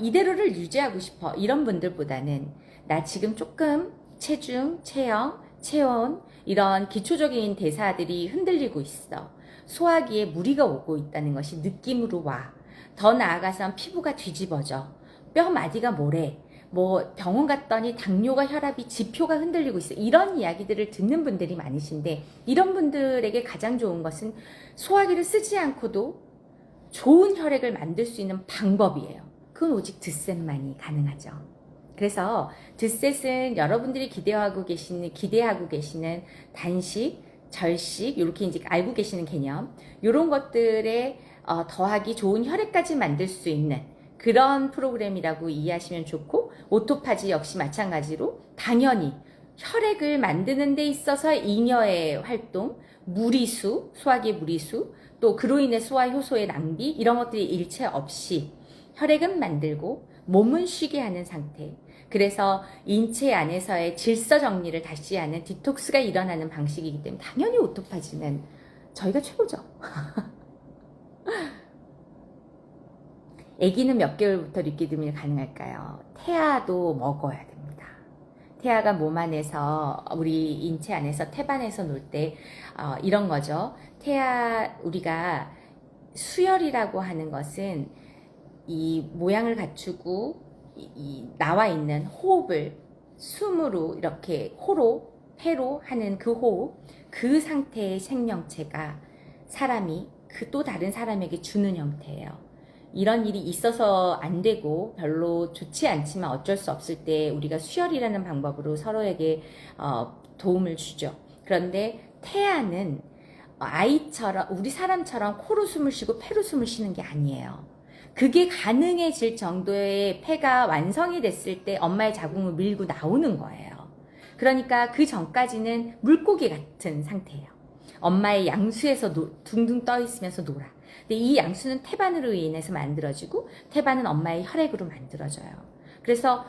이대로를 유지하고 싶어 이런 분들보다는 나 지금 조금 체중, 체형, 체온 이런 기초적인 대사들이 흔들리고 있어 소화기에 무리가 오고 있다는 것이 느낌으로 와. 더 나아가선 피부가 뒤집어져 뼈 마디가 모래 뭐 병원 갔더니 당뇨가 혈압이 지표가 흔들리고 있어 이런 이야기들을 듣는 분들이 많으신데 이런 분들에게 가장 좋은 것은 소화기를 쓰지 않고도 좋은 혈액을 만들 수 있는 방법이에요. 그건 오직 드셋만이 가능하죠. 그래서 드셋은 여러분들이 기대하고 계시는 단식, 절식 이렇게 이제 알고 계시는 개념 이런 것들에 더하기 좋은 혈액까지 만들 수 있는 그런 프로그램이라고 이해하시면 좋고 오토파지 역시 마찬가지로 당연히 혈액을 만드는 데 있어서 잉여의 활동, 무리수, 소화기의 무리수 또 그로 인해 소화 효소의 낭비 이런 것들이 일체 없이 혈액은 만들고 몸은 쉬게 하는 상태 그래서 인체 안에서의 질서 정리를 다시 하는 디톡스가 일어나는 방식이기 때문에 당연히 오토파지는 저희가 최고죠. 아기는 몇 개월부터 리퀴드밀 가능할까요? 태아도 먹어야 됩니다. 태아가 몸 안에서 우리 인체 안에서 태반에서 놀 때 이런 거죠. 우리가 수혈이라고 하는 것은 이 모양을 갖추고 이 나와 있는 호흡을 숨으로 이렇게 호로 폐로 하는 그 호흡, 그 상태의 생명체가 사람이 그 또 다른 사람에게 주는 형태예요. 이런 일이 있어서 안 되고 별로 좋지 않지만 어쩔 수 없을 때 우리가 수혈이라는 방법으로 서로에게 도움을 주죠. 그런데 태아는 아이처럼 우리 사람처럼 코로 숨을 쉬고 폐로 숨을 쉬는 게 아니에요. 그게 가능해질 정도의 폐가 완성이 됐을 때 엄마의 자궁을 밀고 나오는 거예요. 그러니까 그 전까지는 물고기 같은 상태예요. 엄마의 양수에서 둥둥 떠 있으면서 놀아. 근데 이 양수는 태반으로 인해서 만들어지고 태반은 엄마의 혈액으로 만들어져요. 그래서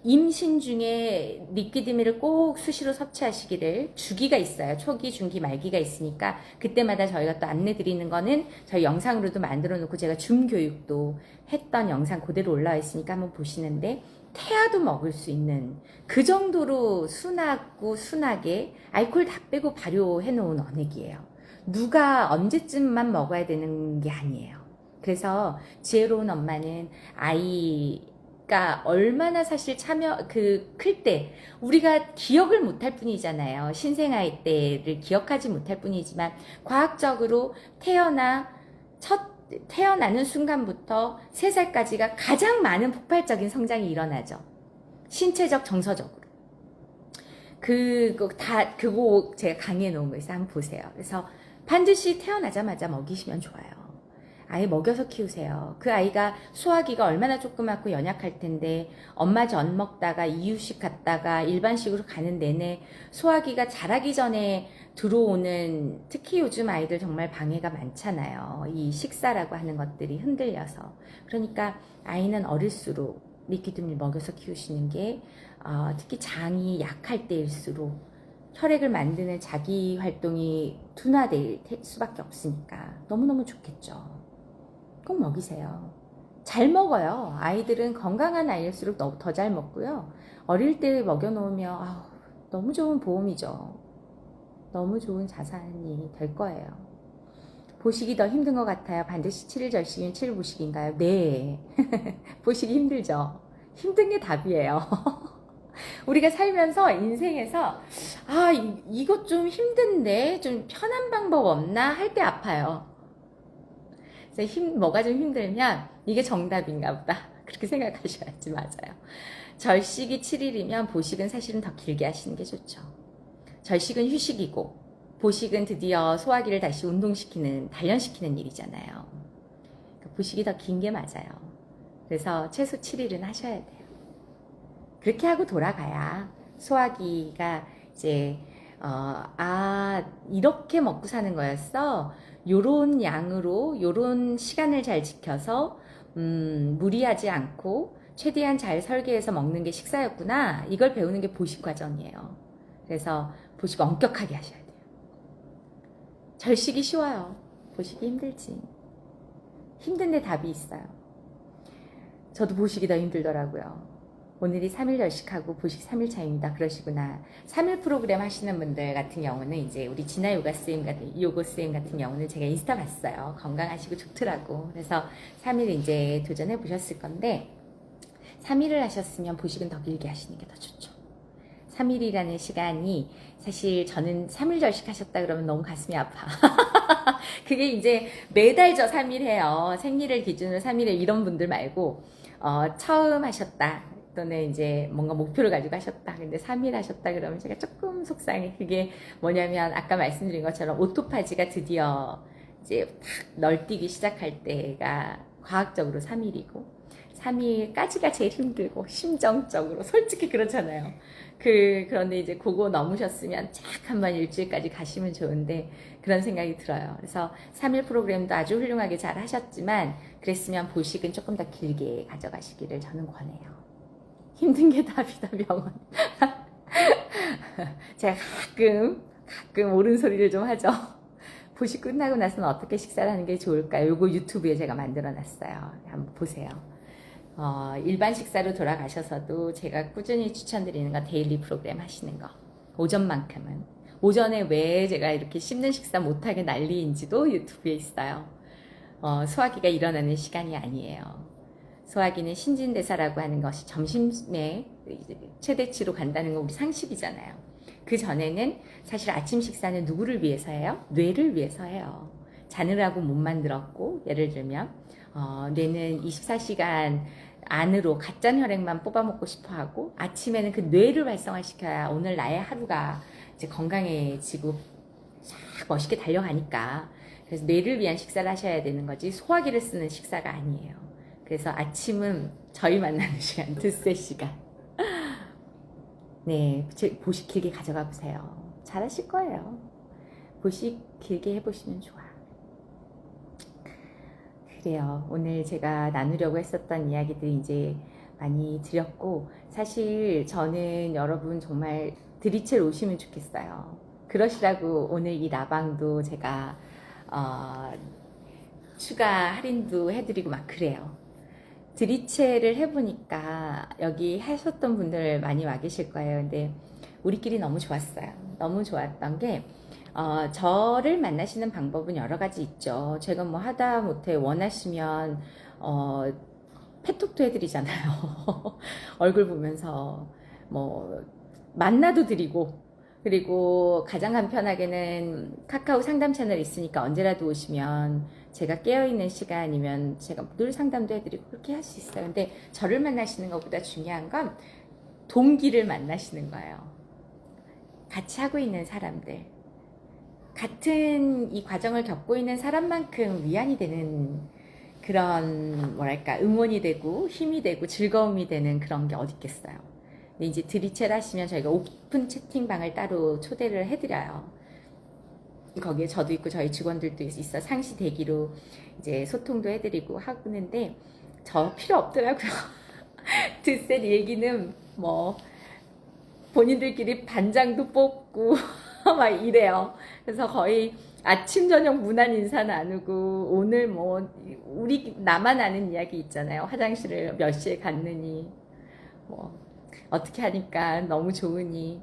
임신 중에 리퀴드밀을 꼭 수시로 섭취하시기를, 주기가 있어요. 초기, 중기, 말기가 있으니까 그때마다 저희가 또 안내 드리는 거는 저희 영상으로도 만들어 놓고 제가 줌 교육도 했던 영상 그대로 올라와 있으니까 한번 보시는데, 태아도 먹을 수 있는 그 정도로 순하게 알코올 다 빼고 발효해 놓은 원액이에요. 누가 언제쯤만 먹어야 되는 게 아니에요. 그래서 지혜로운 엄마는 아이가 얼마나 사실 클 때 우리가 기억을 못할 뿐이잖아요. 신생아이 때를 기억하지 못할 뿐이지만 과학적으로 태어나는 순간부터 3살까지가 가장 많은 폭발적인 성장이 일어나죠. 신체적, 정서적으로. 그거 제가 강의해 놓은 거 있어요. 한번 보세요. 그래서 반드시 태어나자마자 먹이시면 좋아요. 아이 먹여서 키우세요. 그 아이가 소화기가 얼마나 조그맣고 연약할 텐데 엄마 전 먹다가 이유식 갔다가 일반식으로 가는 내내 소화기가 자라기 전에 들어오는, 특히 요즘 아이들 정말 방해가 많잖아요. 이 식사라고 하는 것들이 흔들려서. 그러니까 아이는 어릴수록 리퀴드밀 먹여서 키우시는 게 특히 장이 약할 때일수록 혈액을 만드는 자기 활동이 둔화될 수밖에 없으니까 너무너무 좋겠죠. 꼭 먹이세요. 잘 먹어요. 아이들은 건강한 아이일수록 더 잘 먹고요. 어릴 때 먹여놓으면 너무 좋은 보험이죠. 너무 좋은 자산이 될 거예요. 보식이 더 힘든 것 같아요. 반드시 7일 절식이면 7일 보식인가요? 네. 보식이 힘들죠. 힘든 게 답이에요. 우리가 살면서 인생에서 이것 좀 힘든데 좀 편한 방법 없나 할 때 아파요. 그래서 뭐가 좀 힘들면 이게 정답인가 보다 그렇게 생각하셔야지. 맞아요. 절식이 7일이면 보식은 사실은 더 길게 하시는 게 좋죠. 절식은 휴식이고 보식은 드디어 소화기를 다시 단련시키는 일이잖아요. 보식이 더 긴 게 맞아요. 그래서 최소 7일은 하셔야 돼요. 그렇게 하고 돌아가야 소화기가 이제 이렇게 먹고 사는 거였어. 요런 양으로 요런 시간을 잘 지켜서 무리하지 않고 최대한 잘 설계해서 먹는 게 식사였구나. 이걸 배우는 게 보식 과정이에요. 그래서 보식 엄격하게 하셔야 돼요. 절식이 쉬워요. 보식이 힘들지. 힘든데 답이 있어요. 저도 보식이 더 힘들더라고요. 오늘이 3일 절식하고 보식 3일 차입니다. 그러시구나. 3일 프로그램 하시는 분들 같은 경우는 이제 우리 진아 요고 쌤 같은 경우는 제가 인스타 봤어요. 건강하시고 좋더라고. 그래서 3일 이제 도전해 보셨을 건데 3일을 하셨으면 보식은 더 길게 하시는 게 더 좋죠. 3일이라는 시간이, 사실 저는 3일 절식 하셨다 그러면 너무 가슴이 아파. 그게 이제 매달 3일 해요. 생리를 기준으로 3일에 이런 분들 말고 처음 하셨다 또는 이제 뭔가 목표를 가지고 하셨다. 근데 3일 하셨다 그러면 제가 조금 속상해. 그게 뭐냐면 아까 말씀드린 것처럼 오토파지가 드디어 이제 탁 널뛰기 시작할 때가 과학적으로 3일이고 3일까지가 제일 힘들고 심정적으로 솔직히 그렇잖아요. 그런데 이제 그거 넘으셨으면 쫙 한번 일주일까지 가시면 좋은데 그런 생각이 들어요. 그래서 3일 프로그램도 아주 훌륭하게 잘 하셨지만 그랬으면 보식은 조금 더 길게 가져가시기를 저는 권해요. 힘든 게 답이다, 병원. 제가 가끔 옳은 소리를 좀 하죠. 보식 끝나고 나서는 어떻게 식사를 하는 게 좋을까요? 요거 유튜브에 제가 만들어 놨어요. 한번 보세요. 일반 식사로 돌아가셔서도 제가 꾸준히 추천드리는 거 데일리 프로그램 하시는 거. 오전만큼은. 오전에 왜 제가 이렇게 씹는 식사 못하게 난리인지도 유튜브에 있어요. 소화기가 일어나는 시간이 아니에요. 소화기는 신진대사라고 하는 것이 점심에 최대치로 간다는 건 우리 상식이잖아요. 그 전에는 사실 아침 식사는 누구를 위해서 해요? 뇌를 위해서 해요. 자느라고 못 만들었고, 예를 들면 뇌는 24시간 안으로 가짠 혈액만 뽑아먹고 싶어 하고, 아침에는 그 뇌를 활성화시켜야 오늘 나의 하루가 이제 건강해지고 싹 멋있게 달려가니까. 그래서 뇌를 위한 식사를 하셔야 되는 거지 소화기를 쓰는 식사가 아니에요. 그래서 아침은 저희 만나는 시간, 드세 시간. 네, 보식 길게 가져가 보세요. 잘하실 거예요. 보식 길게 해보시면 좋아. 그래요. 오늘 제가 나누려고 했었던 이야기들 이제 많이 드렸고, 사실 저는 여러분 정말 드리첼 오시면 좋겠어요. 그러시라고 오늘 이 라방도 제가 추가 할인도 해드리고 막 그래요. 드리첼을 해보니까 여기 하셨던 분들 많이 와 계실 거예요. 근데 우리끼리 너무 좋았어요. 너무 좋았던 게 저를 만나시는 방법은 여러 가지 있죠. 제가 뭐 하다 못해 원하시면 페톡도 해드리잖아요. 얼굴 보면서 뭐 만나도 드리고, 그리고 가장 간편하게는 카카오 상담 채널 있으니까 언제라도 오시면 제가 깨어있는 시간이면 제가 늘 상담도 해드리고 그렇게 할 수 있어요. 근데 저를 만나시는 것보다 중요한 건 동기를 만나시는 거예요. 같이 하고 있는 사람들, 같은 이 과정을 겪고 있는 사람만큼 위안이 되는 그런 뭐랄까 응원이 되고 힘이 되고 즐거움이 되는 그런 게 어디 있겠어요. 근데 이제 드리첼 하시면 저희가 오픈 채팅방을 따로 초대를 해드려요. 거기에 저도 있고 저희 직원들도 있어 상시 대기로 이제 소통도 해드리고 하는데 저 필요 없더라고요. 드셀 얘기는 뭐 본인들끼리 반장도 뽑고 막 이래요. 그래서 거의 아침 저녁 무난 인사 나누고, 오늘 뭐 우리 나만 아는 이야기 있잖아요. 화장실을 몇 시에 갔느니, 뭐 어떻게 하니까 너무 좋으니,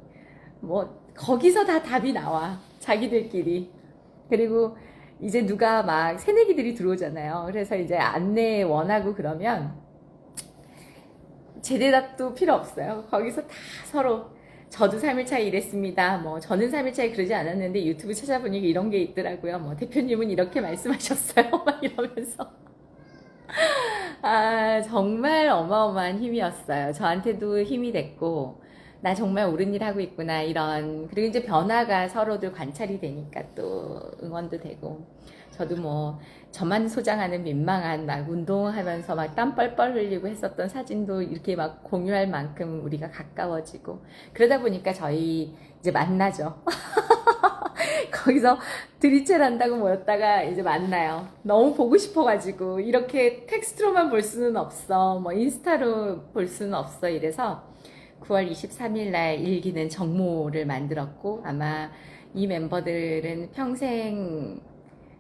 뭐 거기서 다 답이 나와, 자기들끼리. 그리고 이제 누가 막 새내기들이 들어오잖아요. 그래서 이제 안내 원하고 그러면 제대답도 필요 없어요. 거기서 다 서로 저도 3일차에 이랬습니다. 뭐 저는 3일차에 그러지 않았는데 유튜브 찾아보니까 이런 게 있더라고요. 뭐 대표님은 이렇게 말씀하셨어요. 막 이러면서 정말 어마어마한 힘이었어요. 저한테도 힘이 됐고, 나 정말 옳은 일 하고 있구나, 이런. 그리고 이제 변화가 서로들 관찰이 되니까 또 응원도 되고. 저도 뭐 저만 소장하는 민망한 막 운동하면서 막 땀 뻘뻘 흘리고 했었던 사진도 이렇게 막 공유할 만큼 우리가 가까워지고, 그러다 보니까 저희 이제 만나죠. 거기서 드리첼 한다고 모였다가 이제 만나요. 너무 보고 싶어가지고 이렇게 텍스트로만 볼 수는 없어, 뭐 인스타로 볼 수는 없어, 이래서 9월 23일 날 일기는 정모를 만들었고, 아마 이 멤버들은 평생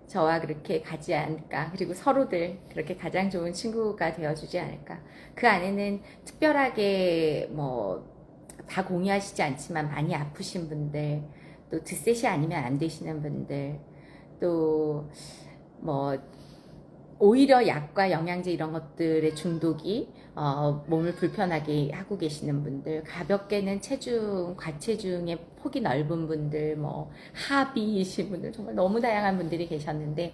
저와 그렇게 가지 않을까. 그리고 서로들 그렇게 가장 좋은 친구가 되어주지 않을까. 그 안에는 특별하게 뭐 다 공유하시지 않지만 많이 아프신 분들, 또 드셋이 아니면 안 되시는 분들, 또 뭐 오히려 약과 영양제 이런 것들의 중독이 몸을 불편하게 하고 계시는 분들, 가볍게는 체중, 과체중의 폭이 넓은 분들, 뭐 하비이신 분들, 정말 너무 다양한 분들이 계셨는데,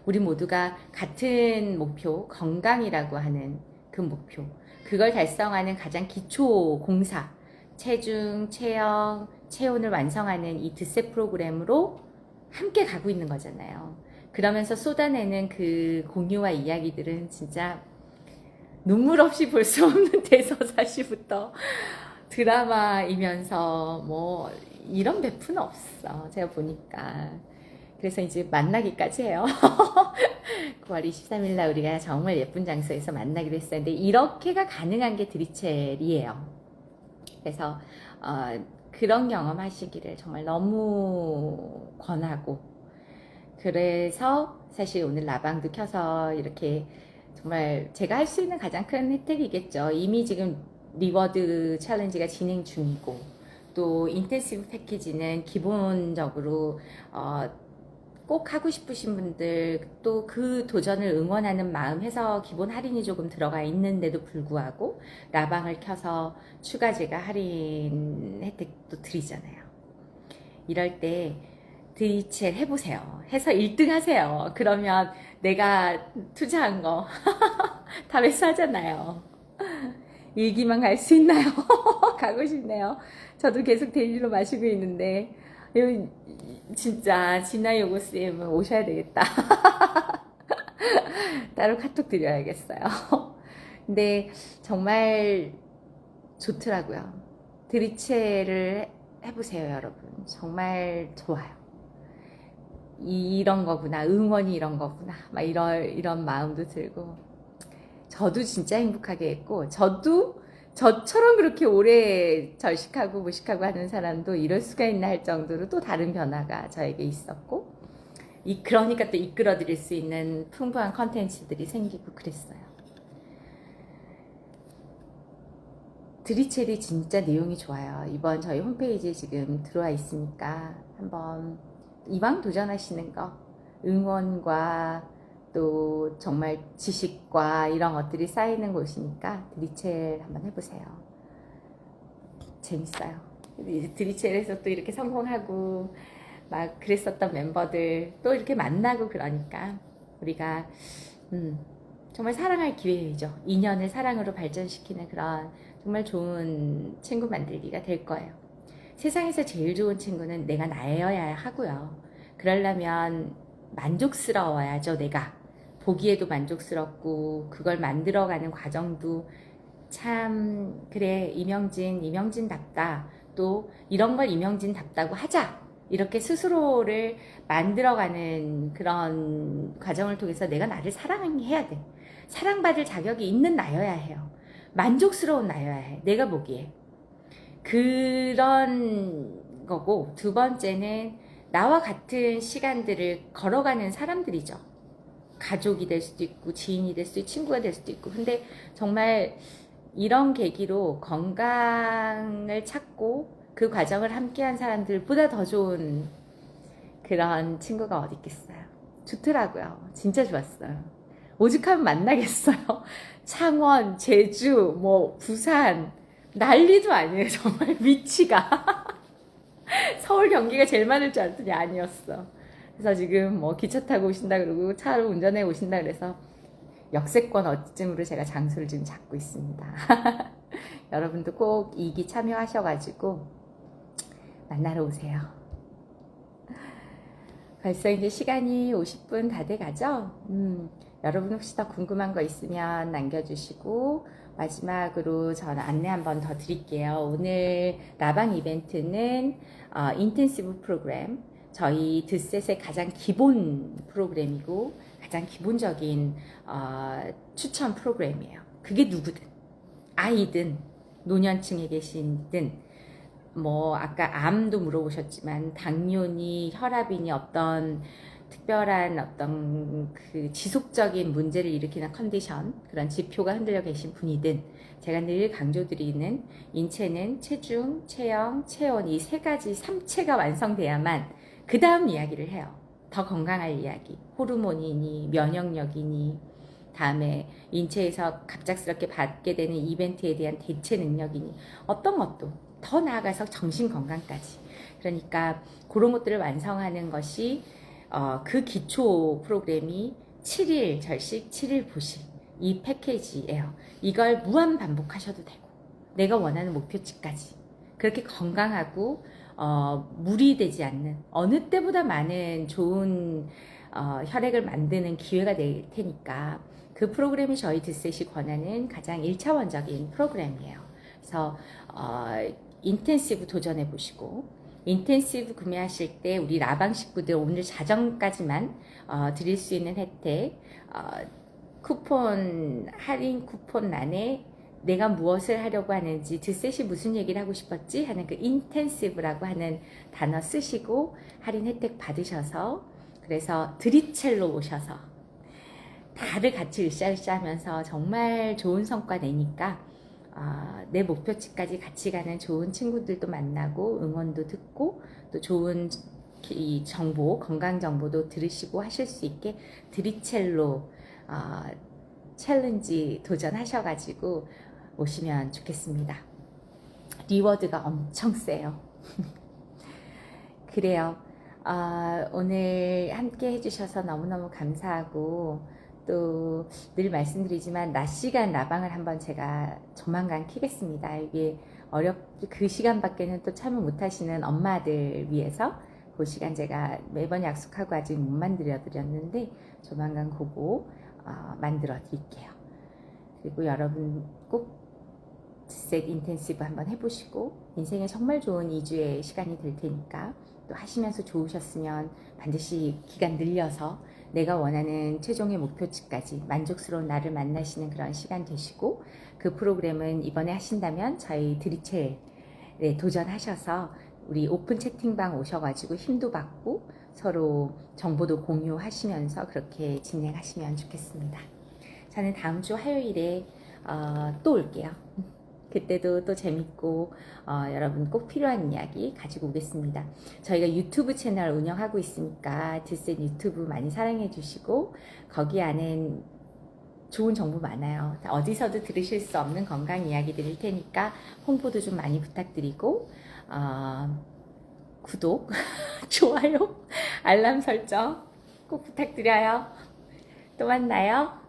우리 모두가 같은 목표, 건강이라고 하는 그 목표, 그걸 달성하는 가장 기초 공사, 체중, 체형, 체온을 완성하는 이 드세 프로그램으로 함께 가고 있는 거잖아요. 그러면서 쏟아내는 그 공유와 이야기들은 진짜 눈물 없이 볼 수 없는 대서사시부터 드라마이면서 뭐 이런 베프는 없어, 제가 보니까. 그래서 이제 만나기까지 해요. 9월 23일 날 우리가 정말 예쁜 장소에서 만나기로 했었는데, 이렇게가 가능한 게 드리첼이에요. 그래서 그런 경험 하시기를 정말 너무 권하고, 그래서 사실 오늘 라방도 켜서 이렇게 정말 제가 할 수 있는 가장 큰 혜택이겠죠. 이미 지금 리워드 챌린지가 진행 중이고, 또 인텐시브 패키지는 기본적으로 꼭 하고 싶으신 분들 또 그 도전을 응원하는 마음 해서 기본 할인이 조금 들어가 있는데도 불구하고 라방을 켜서 추가 제가 할인 혜택도 드리잖아요. 이럴 때 드리첼 해보세요. 해서 1등 하세요. 그러면 내가 투자한 거 다 매수하잖아요. 일기만 갈 수 있나요? 가고 싶네요. 저도 계속 데일리로 마시고 있는데 이거 진짜 진아 요고스님은 오셔야 되겠다. 따로 카톡 드려야겠어요. 근데 정말 좋더라고요. 드리체를 해보세요, 여러분. 정말 좋아요. 이런 거구나, 응원이 이런 거구나, 막 이런 마음도 들고, 저도 진짜 행복하게 했고, 저처럼 그렇게 오래 절식하고 무식하고 하는 사람도 이럴 수가 있나 할 정도로 또 다른 변화가 저에게 있었고, 그러니까 또 이끌어 드릴 수 있는 풍부한 컨텐츠들이 생기고 그랬어요. 드리첼이 진짜 내용이 좋아요. 이번 저희 홈페이지에 지금 들어와 있으니까 한번 이왕 도전하시는 거, 응원과 또 정말 지식과 이런 것들이 쌓이는 곳이니까 드리첼 한번 해보세요. 재밌어요. 드리첼에서 또 이렇게 성공하고 막 그랬었던 멤버들 또 이렇게 만나고 그러니까 우리가 정말 사랑할 기회이죠. 인연을 사랑으로 발전시키는 그런 정말 좋은 친구 만들기가 될 거예요. 세상에서 제일 좋은 친구는 내가 나여야 하고요. 그러려면 만족스러워야죠, 내가. 보기에도 만족스럽고 그걸 만들어가는 과정도 참 그래 이명진답다. 또 이런 걸 이명진답다고 하자. 이렇게 스스로를 만들어가는 그런 과정을 통해서 내가 나를 사랑해야 돼. 사랑받을 자격이 있는 나여야 해요. 만족스러운 나여야 해. 내가 보기에. 그런 거고, 두 번째는 나와 같은 시간들을 걸어가는 사람들이죠. 가족이 될 수도 있고 지인이 될 수도 있고 친구가 될 수도 있고. 근데 정말 이런 계기로 건강을 찾고 그 과정을 함께한 사람들보다 더 좋은 그런 친구가 어디 있겠어요. 좋더라고요. 진짜 좋았어요. 오죽하면 만나겠어요. 창원, 제주, 부산 난리도 아니에요. 정말 위치가 서울, 경기가 제일 많을 줄 알았더니 아니었어. 그래서 지금 기차 타고 오신다 그러고 차로 운전해 오신다 그래서 역세권 어디쯤으로 제가 장소를 지금 잡고 있습니다. 여러분도 꼭 이기 참여하셔가지고 만나러 오세요. 벌써 이제 시간이 50분 다 돼가죠? 여러분 혹시 더 궁금한 거 있으면 남겨주시고 마지막으로 저는 안내 한번 더 드릴게요. 오늘 라방 이벤트는 인텐시브 프로그램, 저희 드셋의 가장 기본 프로그램이고 가장 기본적인 추천 프로그램이에요. 그게 누구든, 아이든 노년층에 계신든 아까 암도 물어보셨지만 당뇨니 혈압이니 어떤 특별한 어떤 그 지속적인 문제를 일으키는 컨디션, 그런 지표가 흔들려 계신 분이든 제가 늘 강조드리는 인체는 체중, 체형, 체온 이 세 가지 3체가 완성돼야만 그 다음 이야기를 해요. 더 건강할 이야기, 호르몬이니 면역력이니 다음에 인체에서 갑작스럽게 받게 되는 이벤트에 대한 대체 능력이니 어떤 것도 더 나아가서 정신 건강까지. 그러니까 그런 것들을 완성하는 것이 그 기초 프로그램이 7일 절식, 7일 보식 이 패키지예요. 이걸 무한 반복하셔도 되고 내가 원하는 목표치까지 그렇게 건강하고 무리되지 않는 어느 때보다 많은 좋은 혈액을 만드는 기회가 될 테니까 그 프로그램이 저희 드셋이 권하는 가장 1차원적인 프로그램이에요. 그래서 인텐시브 도전해 보시고 인텐시브 구매하실 때 우리 라방 식구들 오늘 자정까지만 드릴 수 있는 혜택 쿠폰 할인 쿠폰란에 내가 무엇을 하려고 하는지 드셋이 무슨 얘기를 하고 싶었지 하는 그 인텐시브라고 하는 단어 쓰시고 할인 혜택 받으셔서 그래서 드리첼로 오셔서 다들 같이 으쌰으쌰 하면서 정말 좋은 성과 내니까 내 목표치까지 같이 가는 좋은 친구들도 만나고 응원도 듣고 또 좋은 이 정보, 건강 정보도 들으시고 하실 수 있게 드리첼로 챌린지 도전하셔가지고 오시면 좋겠습니다. 리워드가 엄청 세요. 그래요. 오늘 함께 해주셔서 너무너무 감사하고 또 늘 말씀드리지만 낮 시간 라방을 한번 제가 조만간 키겠습니다. 이게 그 시간밖에는 또 참여 못하시는 엄마들 위해서 그 시간 제가 매번 약속하고 아직 못 만들어 드렸는데 조만간 그거 만들어 드릴게요. 그리고 여러분 꼭 셋 인텐시브 한번 해보시고 인생에 정말 좋은 2주의 시간이 될 테니까 또 하시면서 좋으셨으면 반드시 기간 늘려서 내가 원하는 최종의 목표치까지 만족스러운 나를 만나시는 그런 시간 되시고 그 프로그램은 이번에 하신다면 저희 드리첼에 도전하셔서 우리 오픈 채팅방 오셔가지고 힘도 받고 서로 정보도 공유하시면서 그렇게 진행하시면 좋겠습니다. 저는 다음 주 화요일에 또 올게요. 그때도 또 재밌고 여러분 꼭 필요한 이야기 가지고 오겠습니다. 저희가 유튜브 채널 운영하고 있으니까 드셋 유튜브 많이 사랑해 주시고 거기 안엔 좋은 정보 많아요. 어디서도 들으실 수 없는 건강 이야기 드릴 테니까 홍보도 좀 많이 부탁드리고 구독, 좋아요, 알람 설정 꼭 부탁드려요. 또 만나요.